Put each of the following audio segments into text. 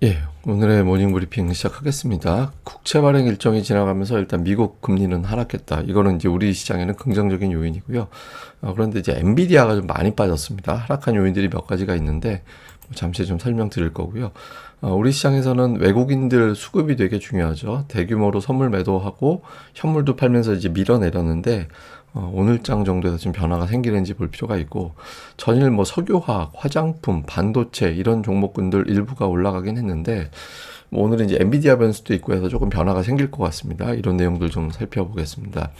예, 오늘의 모닝 브리핑 시작하겠습니다. 국채 발행 일정이 지나가면서 일단 미국 금리는 하락했다. 이거는 이제 우리 시장에는 긍정적인 요인이고요. 그런데 이제 엔비디아가 좀 많이 빠졌습니다. 하락한 요인들이 몇 가지가 있는데 잠시 좀 설명드릴 거고요. 우리 시장에서는 외국인들 수급이 되게 중요하죠. 대규모로 선물 매도하고 현물도 팔면서 이제 밀어내렸는데 오늘장 정도에서 좀 변화가 생기는지 볼 필요가 있고, 전일 뭐 석유화학, 화장품, 반도체 이런 종목군들 일부가 올라가긴 했는데 뭐 오늘은 이제 엔비디아 변수도 있고 해서 조금 변화가 생길 것 같습니다. 이런 내용들 좀 살펴보겠습니다.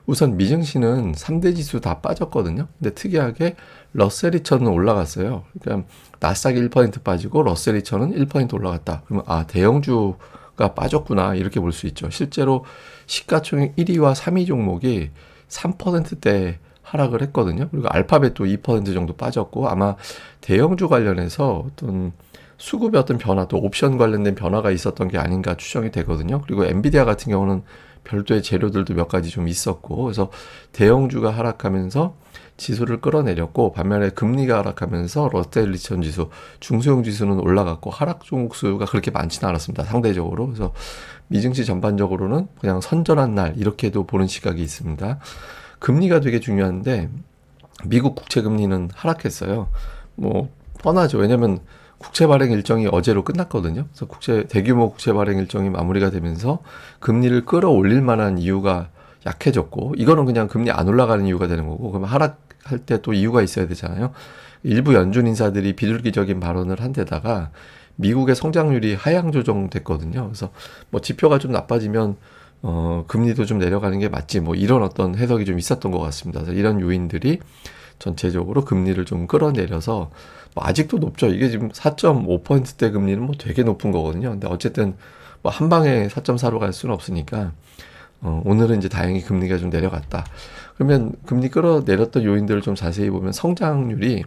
우선 미증시는 3대 지수 다 빠졌거든요. 근데 특이하게 러셀 2000은 올라갔어요. 그러니까 나스닥이 1% 빠지고 러셀 2000은 1% 올라갔다. 그러면 대형주가 빠졌구나 이렇게 볼 수 있죠. 실제로 시가총액 1위와 3위 종목이 3%대 하락을 했거든요. 그리고 알파벳도 2% 정도 빠졌고, 아마 대형주 관련해서 어떤 수급의 어떤 변화, 또 옵션 관련된 변화가 있었던 게 아닌가 추정이 되거든요. 그리고 엔비디아 같은 경우는 별도의 재료들도 몇 가지 좀 있었고, 그래서 대형주가 하락하면서 지수를 끌어내렸고, 반면에 금리가 하락하면서 러셀 2000 지수, 중소형 지수는 올라갔고, 하락 종목 수가 그렇게 많지는 않았습니다. 상대적으로. 그래서 미증시 전반적으로는 그냥 선전한 날 이렇게도 보는 시각이 있습니다. 금리가 되게 중요한데 미국 국채 금리는 하락했어요. 뭐 뻔하죠. 왜냐면 국채 발행 일정이 어제로 끝났거든요. 그래서 대규모 국채 발행 일정이 마무리가 되면서 금리를 끌어올릴 만한 이유가 약해졌고, 이거는 그냥 금리 안 올라가는 이유가 되는 거고, 그러면 하락할 때 또 이유가 있어야 되잖아요. 일부 연준 인사들이 비둘기적인 발언을 한 데다가 미국의 성장률이 하향 조정됐거든요. 그래서 뭐 지표가 좀 나빠지면 금리도 좀 내려가는 게 맞지, 뭐 이런 어떤 해석이 좀 있었던 것 같습니다. 그래서 이런 요인들이 전체적으로 금리를 좀 끌어내려서 뭐 아직도 높죠. 이게 지금 4.5%대 금리는 뭐 되게 높은 거거든요. 근데 어쨌든 뭐 한 방에 4.4로 갈 수는 없으니까 오늘은 이제 다행히 금리가 좀 내려갔다. 그러면 금리 끌어내렸던 요인들을 좀 자세히 보면 성장률이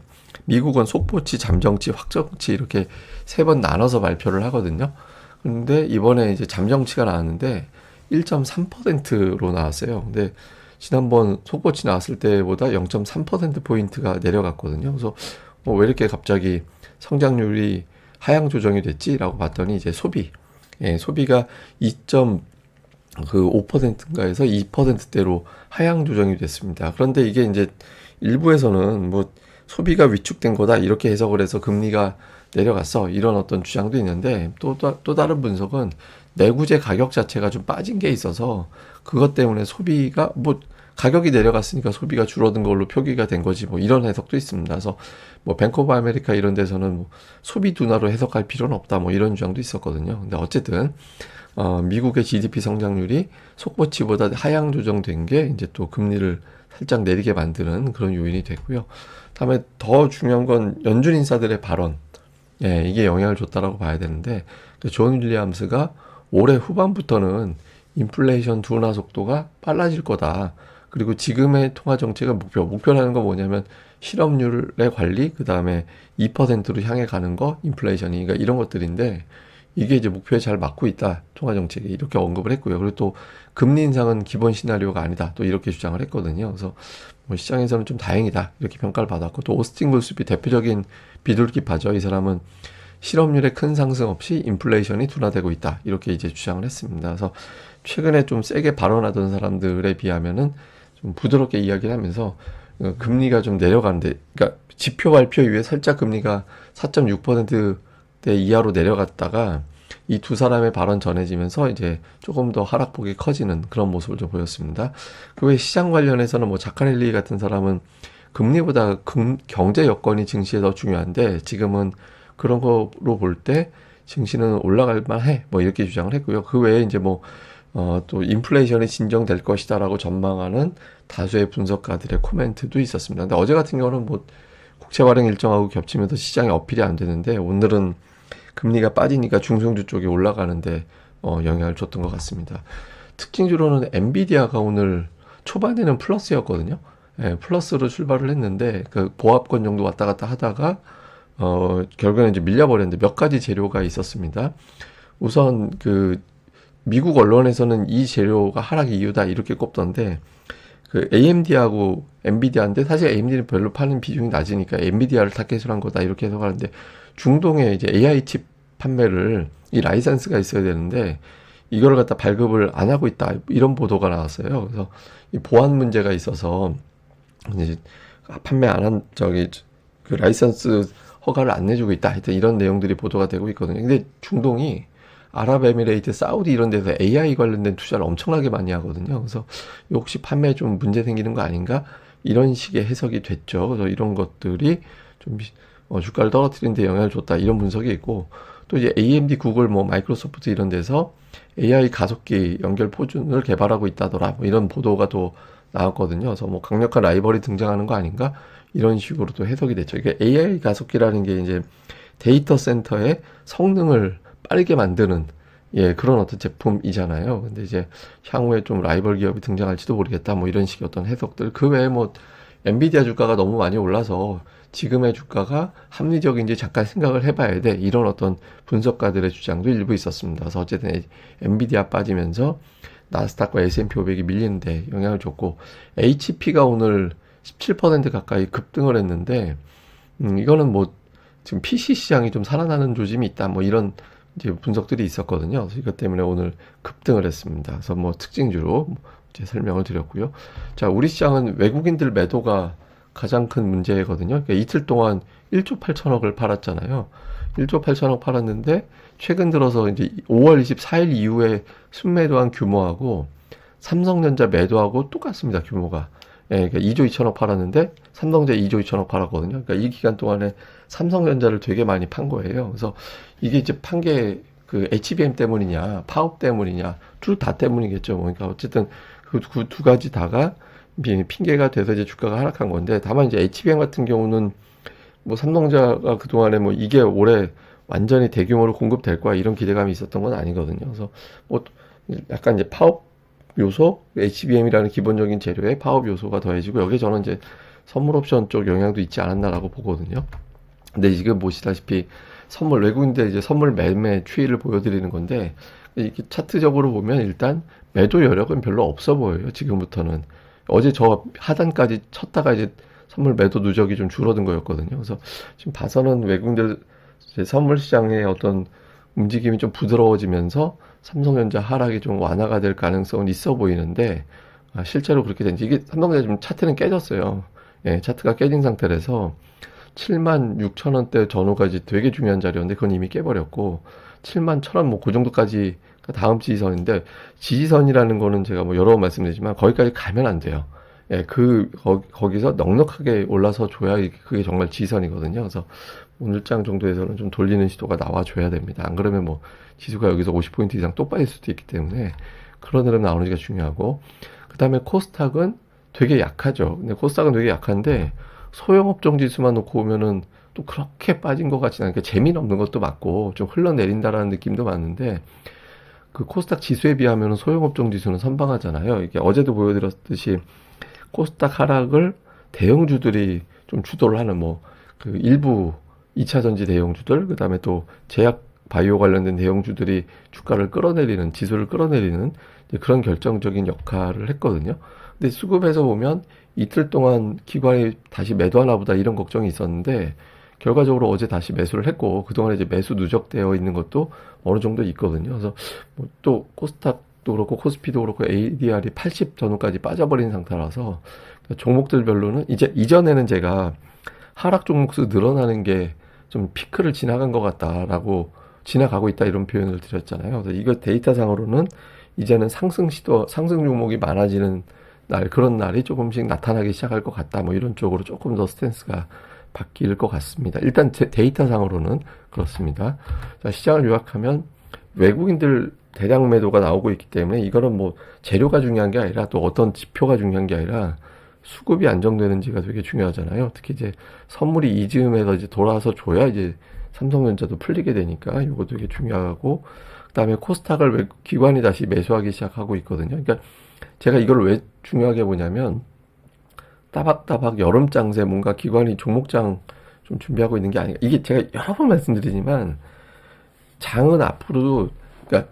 미국은 속보치, 잠정치, 확정치 이렇게 세 번 나눠서 발표를 하거든요. 그런데 이번에 이제 잠정치가 나왔는데 1.3%로 나왔어요. 근데 지난번 속보치 나왔을 때보다 0.3%포인트가 내려갔거든요. 그래서 왜 이렇게 갑자기 성장률이 하향 조정이 됐지라고 봤더니 이제 소비가 2.5%인가에서 2%대로 하향 조정이 됐습니다. 그런데 이게 이제 일부에서는 뭐 소비가 위축된 거다 이렇게 해석을 해서 금리가 내려갔어 이런 어떤 주장도 있는데, 또 다른 분석은 내구재 가격 자체가 좀 빠진 게 있어서 그것 때문에 소비가 뭐 가격이 내려갔으니까 소비가 줄어든 걸로 표기가 된 거지 뭐 이런 해석도 있습니다. 그래서 뭐 뱅크 오브 아메리카 이런 데서는 뭐 소비 둔화로 해석할 필요는 없다 뭐 이런 주장도 있었거든요. 근데 어쨌든 미국의 GDP 성장률이 속보치보다 하향 조정된 게 이제 또 금리를 살짝 내리게 만드는 그런 요인이 됐고요. 다음에 더 중요한 건 연준 인사들의 발언. 예, 이게 영향을 줬다라고 봐야 되는데, 존 윌리엄스가 올해 후반부터는 인플레이션 둔화 속도가 빨라질 거다. 그리고 지금의 통화 정책의 목표라는 건 뭐냐면 실업률의 관리, 그 다음에 2%로 향해 가는 거, 인플레이션이, 그러니까 이런 것들인데, 이게 이제 목표에 잘 맞고 있다. 통화 정책이 이렇게 언급을 했고요. 그리고 또 금리 인상은 기본 시나리오가 아니다. 또 이렇게 주장을 했거든요. 그래서 뭐 시장에서는 좀 다행이다. 이렇게 평가를 받았고, 또 오스틴 글스비 대표적인 비둘기파죠. 이 사람은 실업률의 큰 상승 없이 인플레이션이 둔화되고 있다. 이렇게 이제 주장을 했습니다. 그래서 최근에 좀 세게 발언하던 사람들에 비하면은 좀 부드럽게 이야기를 하면서 금리가 좀 내려가는데, 그러니까 지표 발표 이후에 살짝 금리가 4.6%대 이하로 내려갔다가 이 두 사람의 발언 전해지면서 이제 조금 더 하락폭이 커지는 그런 모습을 좀 보였습니다. 그 외 시장 관련해서는 뭐 자카렐리 같은 사람은 금리보다 경제 여건이 증시에 더 중요한데 지금은 그런 거로 볼 때 증시는 올라갈 만해 뭐 이렇게 주장을 했고요. 그 외에 이제 뭐 또 인플레이션이 진정될 것이다라고 전망하는 다수의 분석가들의 코멘트도 있었습니다. 근데 어제 같은 경우는 뭐 국채 발행 일정하고 겹치면서 시장에 어필이 안 되는데, 오늘은 금리가 빠지니까 중성주 쪽에 올라가는데 영향을 줬던 것 같습니다. 특징주로는 엔비디아가 오늘 초반에는 플러스였거든요. 예, 플러스로 출발을 했는데 그 보합권 정도 왔다 갔다 하다가 결국에는 이제 밀려버렸는데 몇 가지 재료가 있었습니다. 우선 그 미국 언론에서는 이 재료가 하락의 이유다 이렇게 꼽던데, 그 AMD하고 엔비디아인데 사실 AMD는 별로 파는 비중이 낮으니까 엔비디아를 타겟으로 한 거다 이렇게 해석하는데, 중동에 이제 AI 칩 판매를 이 라이선스가 있어야 되는데 이거를 갖다 발급을 안 하고 있다 이런 보도가 나왔어요. 그래서 이 보안 문제가 있어서 이제 판매 안 한 그 라이선스 허가를 안 내주고 있다. 하여튼 이런 내용들이 보도가 되고 있거든요. 근데 중동이 아랍에미레이트, 사우디 이런 데서 AI 관련된 투자를 엄청나게 많이 하거든요. 그래서 혹시 판매에 좀 문제 생기는 거 아닌가? 이런 식의 해석이 됐죠. 그래서 이런 것들이 좀 주가를 떨어뜨리는 데 영향을 줬다. 이런 분석이 있고 또 이제 AMD, 구글, 뭐 마이크로소프트 이런 데서 AI 가속기 연결 포준을 개발하고 있다더라. 뭐 이런 보도가 또 나왔거든요. 그래서 뭐 강력한 라이벌이 등장하는 거 아닌가? 이런 식으로 또 해석이 됐죠. 이게 AI 가속기라는 게 이제 데이터 센터의 성능을 빠르게 만드는 그런 어떤 제품이잖아요. 근데 이제 향후에 좀 라이벌 기업이 등장할지도 모르겠다. 뭐 이런 식의 어떤 해석들. 그 외에 뭐 엔비디아 주가가 너무 많이 올라서 지금의 주가가 합리적인지 잠깐 생각을 해봐야 돼. 이런 어떤 분석가들의 주장도 일부 있었습니다. 그래서 어쨌든 엔비디아 빠지면서 나스닥과 S&P 500이 밀리는데 영향을 줬고 HP가 오늘 17% 가까이 급등을 했는데 이거는 뭐 지금 PC 시장이 좀 살아나는 조짐이 있다. 뭐 이런 이제 분석들이 있었거든요. 그래서 이것 때문에 오늘 급등을 했습니다. 그래서 뭐 특징주로 이제 설명을 드렸고요. 자, 우리 시장은 외국인들 매도가 가장 큰 문제거든요. 그러니까 이틀 동안 1조 8천억을 팔았잖아요. 1조 8천억 팔았는데 최근 들어서 이제 5월 24일 이후에 순매도한 규모하고 삼성전자 매도하고 똑같습니다. 규모가. 그러니까 2조 2천억 팔았는데 삼성전자 2조 2천억 팔았거든요. 그러니까 이 기간 동안에 삼성전자를 되게 많이 판 거예요. 그래서 이게 이제 판 게 그 HBM 때문이냐, 파업 때문이냐, 둘 다 때문이겠죠. 그러니까 어쨌든 그 두 가지 다가 핑계가 돼서 이제 주가가 하락한 건데, 다만 이제 HBM 같은 경우는 뭐 삼성전자가 그동안에 뭐 이게 올해 완전히 대규모로 공급될 거야 이런 기대감이 있었던 건 아니거든요. 그래서 뭐 약간 이제 파업 요소, HBM이라는 기본적인 재료에 파업 요소가 더해지고 여기에 저는 이제 선물 옵션 쪽 영향도 있지 않았나라고 보거든요. 근데 지금 보시다시피 선물 외국인들 이제 선물 매매 추이를 보여드리는 건데 이렇게 차트적으로 보면 일단 매도 여력은 별로 없어 보여요. 지금부터는 어제 저 하단까지 쳤다가 이제 선물 매도 누적이 좀 줄어든 거였거든요. 그래서 지금 봐서는 외국인들 이제 선물 시장의 어떤 움직임이 좀 부드러워지면서 삼성전자 하락이 좀 완화가 될 가능성은 있어 보이는데 실제로 그렇게 된지 이게 삼성전자 지금 차트는 깨졌어요. 차트가 깨진 상태라서 7만 6천 원대 전후까지 되게 중요한 자리였는데 그건 이미 깨버렸고 7만 1천 원 뭐 그 정도까지 다음 지지선인데 지지선이라는 거는 제가 뭐 여러 번 말씀드리지만 거기까지 가면 안 돼요. 거기서 넉넉하게 올라서 줘야 그게 정말 지지선이거든요. 그래서 오늘장 정도에서는 좀 돌리는 시도가 나와줘야 됩니다. 안 그러면 뭐 지수가 여기서 50포인트 이상 또 빠질 수도 있기 때문에 그런 흐름 나오는지가 중요하고, 그 다음에 코스닥은 되게 약하죠. 근데 코스닥은 되게 약한데 소형업종 지수만 놓고 보면은 또 그렇게 빠진 것 같지는 않으니까 재미는 없는 것도 맞고 좀 흘러내린다라는 느낌도 맞는데 그 코스닥 지수에 비하면 소형업종 지수는 선방하잖아요. 이게 어제도 보여드렸듯이 코스닥 하락을 대형주들이 좀 주도를 하는 뭐 그 일부 2차 전지 대형주들, 그 다음에 또 제약 바이오 관련된 대형주들이 주가를 끌어내리는, 지수를 끌어내리는 그런 결정적인 역할을 했거든요. 근데 수급에서 보면 이틀 동안 기관이 다시 매도하나 보다 이런 걱정이 있었는데 결과적으로 어제 다시 매수를 했고 그동안에 이제 매수 누적되어 있는 것도 어느 정도 있거든요. 그래서 뭐또 코스닥도 그렇고 코스피도 그렇고 ADR이 80 전후까지 빠져버린 상태라서 종목들별로는 이전에는 제가 하락 종목수 늘어나는 게 좀 피크를 지나간 것 같다라고 지나가고 있다 이런 표현을 드렸잖아요. 그래서 이거 데이터상으로는 이제는 상승 종목이 많아지는 날, 그런 날이 조금씩 나타나기 시작할 것 같다. 뭐 이런 쪽으로 조금 더 스탠스가 바뀔 것 같습니다. 일단 데이터상으로는 그렇습니다. 자, 시장을 요약하면 외국인들 대량 매도가 나오고 있기 때문에 이거는 뭐 재료가 중요한 게 아니라 또 어떤 지표가 중요한 게 아니라 수급이 안정되는지가 되게 중요하잖아요. 특히 이제 선물이 이 즈음에서 이제 돌아와서 줘야 이제 삼성전자도 풀리게 되니까 이거 되게 중요하고, 그다음에 코스닥을 기관이 다시 매수하기 시작하고 있거든요. 그러니까 제가 이걸 왜 중요하게 보냐면 따박따박 여름 장세 뭔가 기관이 종목장 좀 준비하고 있는 게 아닌가. 이게 제가 여러 번 말씀드리지만 장은 앞으로도 그러니까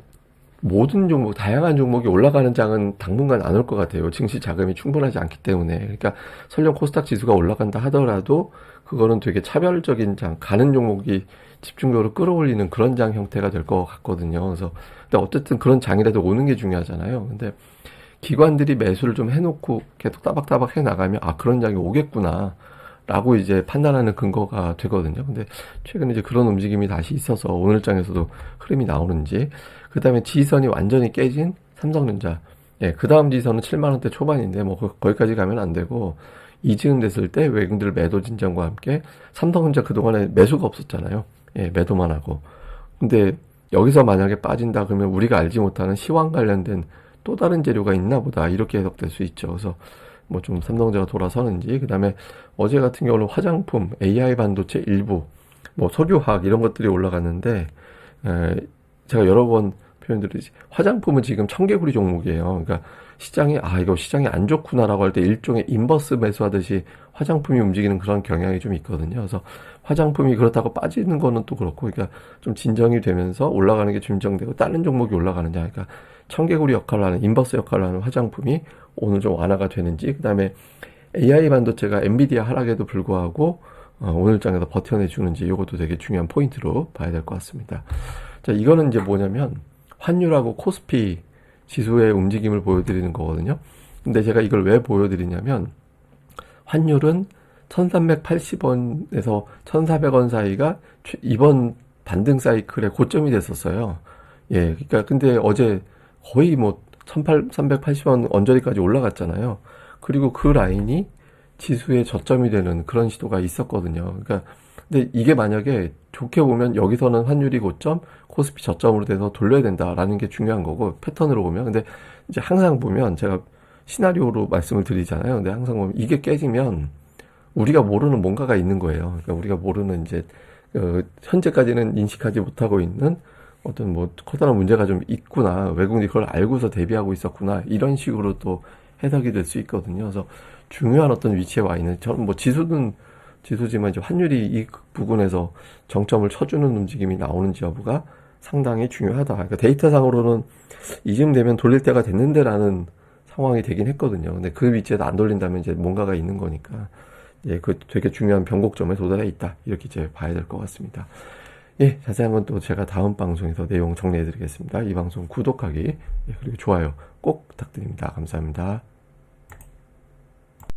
모든 종목, 다양한 종목이 올라가는 장은 당분간 안 올 것 같아요. 증시 자금이 충분하지 않기 때문에. 그러니까 설령 코스닥 지수가 올라간다 하더라도 그거는 되게 차별적인 장, 가는 종목이 집중적으로 끌어올리는 그런 장 형태가 될 것 같거든요. 그래서 근데 어쨌든 그런 장이라도 오는 게 중요하잖아요. 근데 기관들이 매수를 좀 해놓고 계속 따박따박 해 나가면 아 그런 장이 오겠구나 라고 이제 판단하는 근거가 되거든요. 근데 최근에 이제 그런 움직임이 다시 있어서 오늘 장에서도 흐름이 나오는지, 그 다음에 지지선이 완전히 깨진 삼성전자, 예, 그 다음 지지선은 7만 원대 초반인데 뭐 거기까지 가면 안 되고, 이즈음 됐을 때 외국인들 매도 진정과 함께 삼성전자 그동안에 매수가 없었잖아요. 예, 매도만 하고. 근데 여기서 만약에 빠진다 그러면 우리가 알지 못하는 시황 관련된 또 다른 재료가 있나 보다 이렇게 해석될 수 있죠. 그래서 뭐 좀 삼성전자가 돌아서는지, 그 다음에 어제 같은 경우는 화장품, AI 반도체 일부, 뭐 석유화학 이런 것들이 올라갔는데, 제가 여러 번 표현드리지, 화장품은 지금 청개구리 종목이에요. 그러니까 시장이 이거 시장이 안 좋구나라고 할 때 일종의 인버스 매수하듯이 화장품이 움직이는 그런 경향이 좀 있거든요. 그래서 화장품이 그렇다고 빠지는 거는 또 그렇고, 그러니까 좀 진정이 되면서 올라가는 게 진정되고 다른 종목이 올라가느냐, 그러니까 청개구리 역할을 하는, 인버스 역할을 하는 화장품이 오늘 좀 완화가 되는지, 그 다음에 AI 반도체가 엔비디아 하락에도 불구하고 오늘 장에서 버텨내주는지, 이것도 되게 중요한 포인트로 봐야 될 것 같습니다. 자, 이거는 이제 뭐냐면 환율하고 코스피 지수의 움직임을 보여드리는 거거든요. 근데 제가 이걸 왜 보여드리냐면, 환율은 1380원에서 1400원 사이가 이번 반등 사이클의 고점이 됐었어요. 예, 그러니까 근데 어제 거의 뭐 1380원 언저리까지 올라갔잖아요. 그리고 그 라인이 지수의 저점이 되는 그런 시도가 있었거든요. 그러니까 근데 이게 만약에 좋게 보면 여기서는 환율이 고점, 코스피 저점으로 돼서 돌려야 된다라는 게 중요한 거고, 패턴으로 보면. 근데 이제 항상 보면 제가 시나리오로 말씀을 드리잖아요. 근데 항상 보면 이게 깨지면 우리가 모르는 뭔가가 있는 거예요. 그러니까 우리가 모르는 이제 현재까지는 인식하지 못하고 있는 어떤 뭐 커다란 문제가 좀 있구나, 외국인이 그걸 알고서 대비하고 있었구나, 이런 식으로 또 해석이 될 수 있거든요. 그래서 중요한 어떤 위치에 와 있는, 저는 뭐 지수는 지수지만 이제 환율이 이 부분에서 정점을 쳐주는 움직임이 나오는지 여부가 상당히 중요하다. 그러니까 데이터상으로는 이쯤 되면 돌릴 때가 됐는데라는 상황이 되긴 했거든요. 근데 그 위치에서 안 돌린다면 이제 뭔가가 있는 거니까, 예, 그 되게 중요한 변곡점에 도달해 있다, 이렇게 이제 봐야 될 것 같습니다. 예, 자세한 건 또 제가 다음 방송에서 내용 정리해 드리겠습니다. 이 방송 구독하기, 예, 그리고 좋아요 꼭 부탁드립니다. 감사합니다.